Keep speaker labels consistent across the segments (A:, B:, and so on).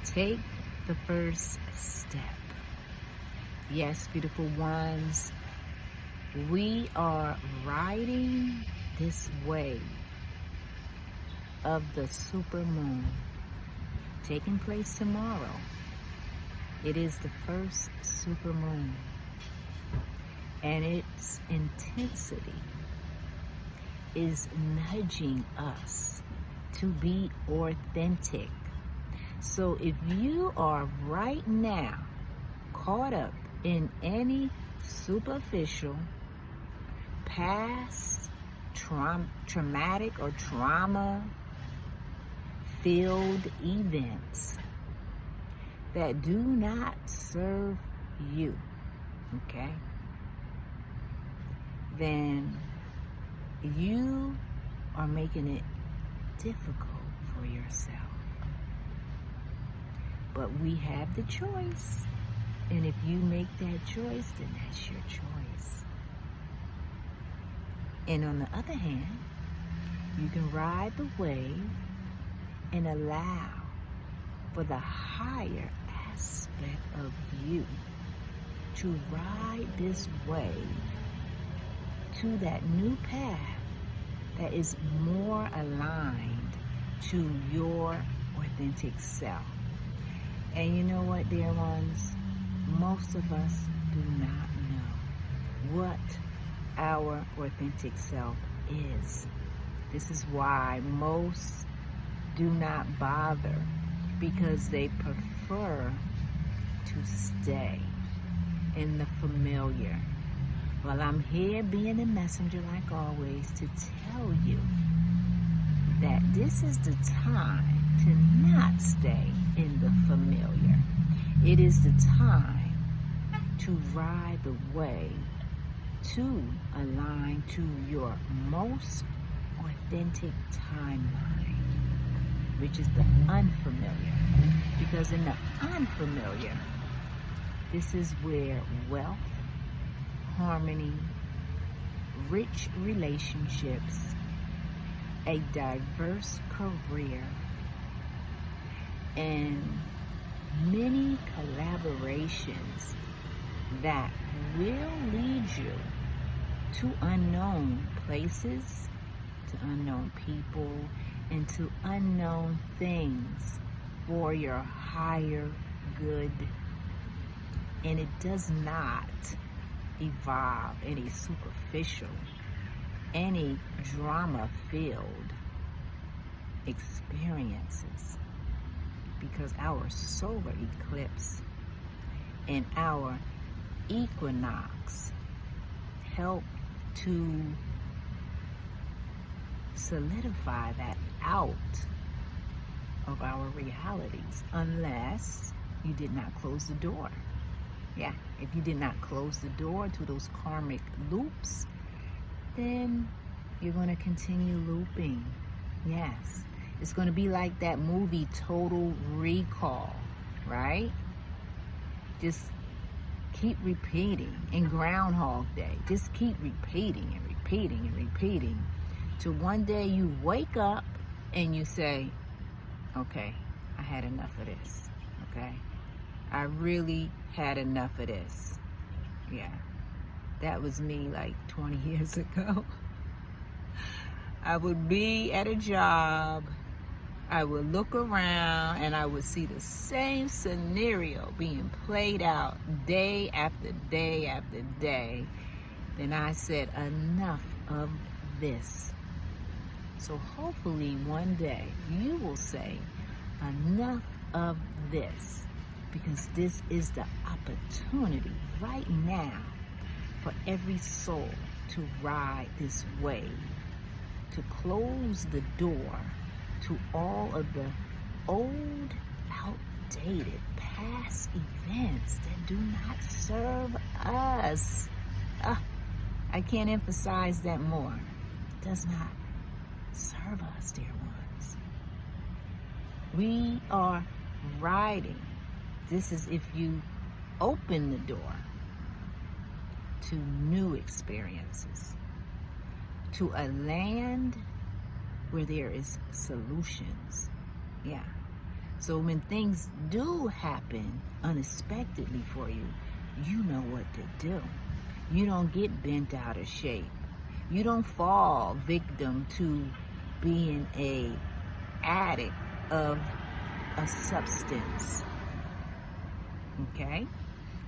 A: Take the first step. Yes, beautiful ones, we are riding this wave of the supermoon taking place tomorrow. It is the first supermoon, and its intensity is nudging us to be authentic. So if you are right now caught up in any superficial, past, traumatic or trauma-filled events that do not serve you, okay, then you are making it difficult for yourself. But we have the choice. And if you make that choice, then that's your choice. And on the other hand, you can ride the wave and allow for the higher aspect of you to ride this wave to that new path that is more aligned to your authentic self. And you know what, dear ones? Most of us do not know what our authentic self is. This is why most do not bother, because they prefer to stay in the familiar. Well, I'm here being a messenger like always to tell you that this is the time to not stay in the familiar. It is the time to ride the wave to align to your most authentic timeline, which is the unfamiliar. Because in the unfamiliar, this is where wealth, harmony, rich relationships, a diverse career, and many collaborations that will lead you to unknown places, to unknown people, and to unknown things for your higher good. And it does not evolve any superficial, any drama-filled experiences, because our solar eclipse and our equinox help to solidify that out of our realities, unless you did not close the door. Yeah, if you did not close the door to those karmic loops, then you're going to continue looping. Yes, it's going to be like that movie Total Recall, right? Just keep repeating. In Groundhog Day, just keep repeating and repeating and repeating till one day you wake up and you say, okay, I had enough of this, okay? I really had enough of this. Yeah, that was me like 20 years ago. I would be at a job, I would look around, and I would see the same scenario being played out day after day after day. Then I said, enough of this. So hopefully one day you will say, enough of this, because this is the opportunity right now for every soul to ride this wave, to close the door to all of the old, outdated, past events that do not serve us. I can't emphasize that more. It does not serve us, dear ones. We are riding. This is if you open the door to new experiences, to a land where there is solutions. Yeah, So when things do happen unexpectedly for you, you know what to do. You don't get bent out of shape. You don't fall victim to being a addict of a substance. Okay?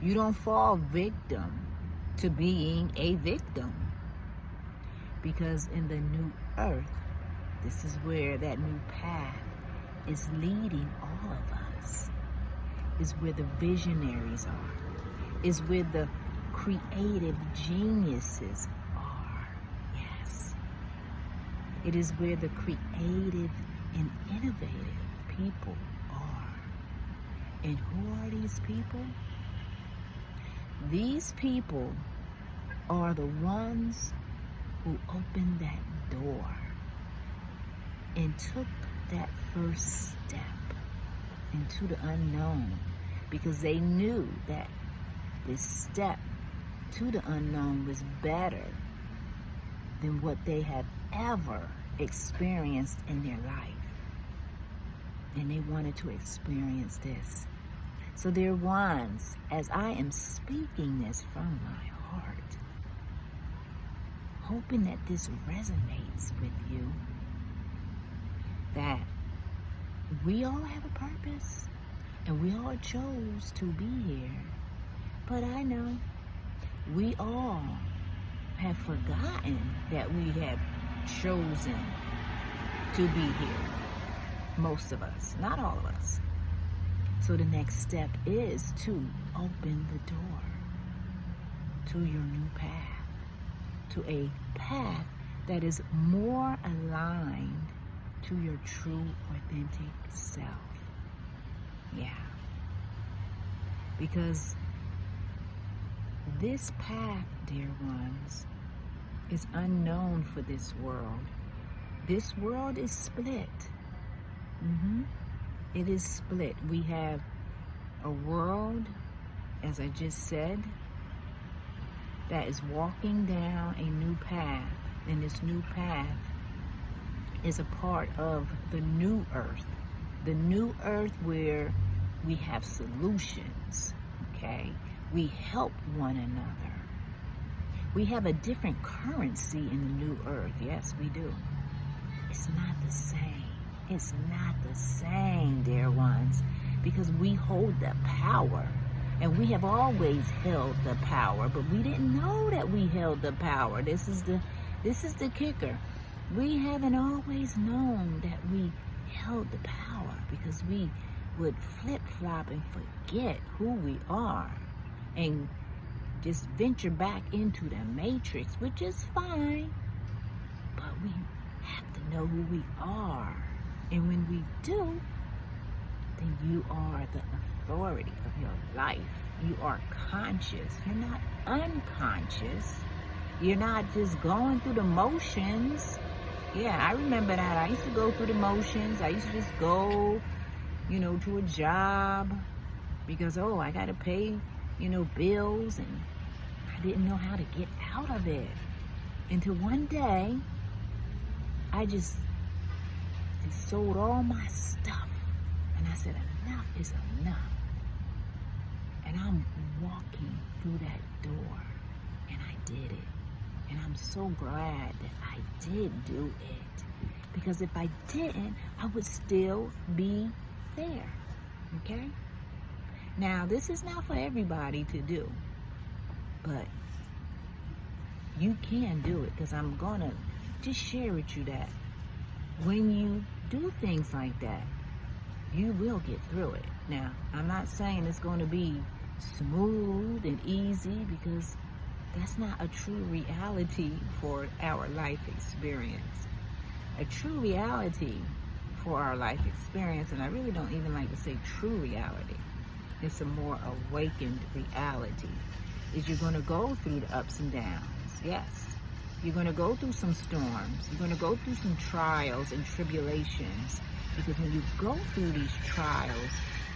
A: You don't fall victim to being a victim. Because in the new earth, this is where that new path is leading all of us. Is where the visionaries are. Is where the creative geniuses are. Yes. It is where the creative and innovative people are. And who are these people? These people are the ones who opened that door and took that first step into the unknown, because they knew that this step to the unknown was better than what they have ever experienced in their life. And they wanted to experience this. So dear ones, as I am speaking this from my heart, hoping that this resonates with you, that we all have a purpose and we all chose to be here. But I know we all have forgotten that we have chosen to be here. Most of us, not all of us. So the next step is to open the door to your new path, to a path that is more aligned to your true, authentic self. Yeah. Because this path, dear ones, is unknown for this world. This world is split. It is split. We have a world, as I just said, that is walking down a new path. And this new path is a part of the new earth. The new earth where we have solutions, okay? We help one another. We have a different currency in the new earth. Yes, we do. It's not the same. It's not the same, dear ones, because we hold the power. And we have always held the power, but we didn't know that we held the power. This is the kicker. We haven't always known that we held the power, because we would flip-flop and forget who we are and just venture back into the matrix, which is fine, but we have to know who we are. And when we do, then you are the authority of your life. You are conscious. You're not unconscious. You're not just going through the motions. Yeah, I remember that. I used to go through the motions. I used to just go, to a job because, I got to pay, bills, and I didn't know how to get out of it. Until one day, I just sold all my stuff. And I said, enough is enough. And I'm walking through that door. And I did it. And I'm so glad that I did do it. Because if I didn't, I would still be there. Okay? Now, this is not for everybody to do. But you can do it. Because I'm going to just share with you that when you do things like that, you will get through it. Now, I'm not saying it's going to be smooth and easy, because that's not a true reality for our life experience. A true reality for our life experience, and I really don't even like to say true reality, it's a more awakened reality, is you're going to go through the ups and downs. Yes. You're going to go through some storms. You're going to go through some trials and tribulations. Because when you go through these trials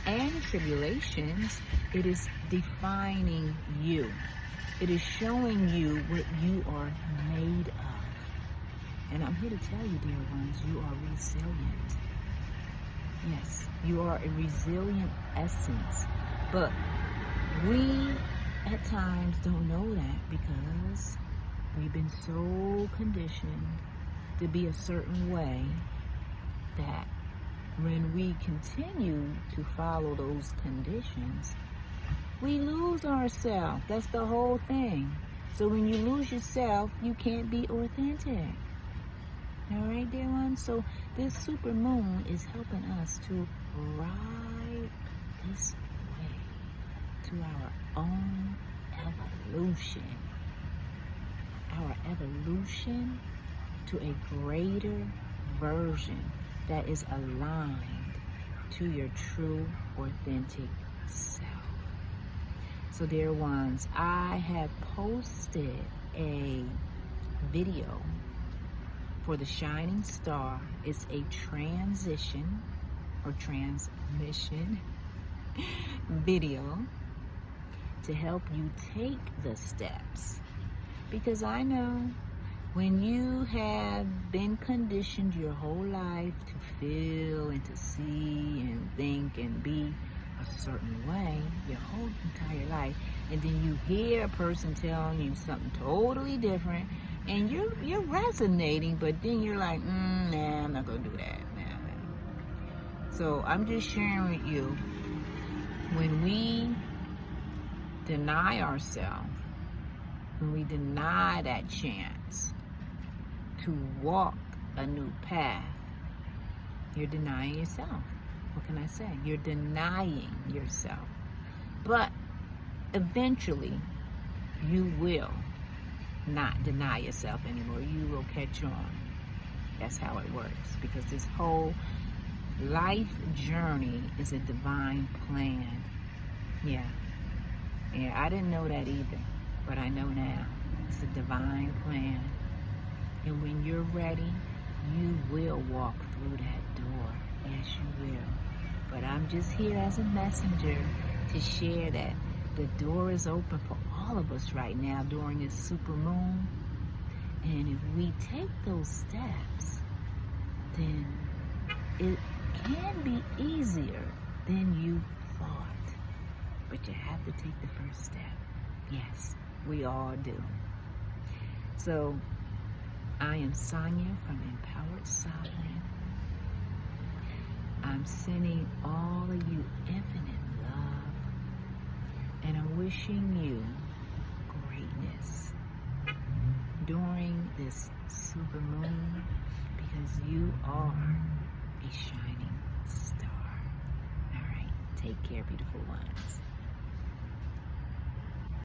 A: and tribulations, it is defining you. It is showing you what you are made of. And I'm here to tell you, dear ones, you are resilient. Yes, you are a resilient essence. But we at times don't know that because we've been so conditioned to be a certain way that when we continue to follow those conditions, we lose ourselves. That's the whole thing. So when you lose yourself, you can't be authentic. All right, dear ones? So this super moon is helping us to ride this way to our own evolution. Our evolution to a greater version that is aligned to your true, authentic self. So, dear ones, I have posted a video for the Shining Star. It's a transition or transmission video to help you take the steps. Because I know when you have been conditioned your whole life to feel and to see and think and be a certain way, your whole entire life, and then you hear a person telling you something totally different, and you're resonating, but then you're like, nah, I'm not gonna do that. Nah. So I'm just sharing with you, when we deny ourselves, when we deny that chance to walk a new path, you're denying yourself. What can I say? You're denying yourself. But eventually, you will not deny yourself anymore. You will catch on. That's how it works. Because this whole life journey is a divine plan. Yeah. Yeah, I didn't know that either. But I know now. It's a divine plan. And when you're ready, you will walk through that door. Yes, you will. But I'm just here as a messenger to share that the door is open for all of us right now during this super moon. And if we take those steps, then it can be easier than you thought. But you have to take the first step. Yes, we all do. So, I am Sonia from Empowered Sovereign. I'm sending all of you infinite love, and I'm wishing you greatness during this super moon, because you are a shining star. All right, take care, beautiful ones.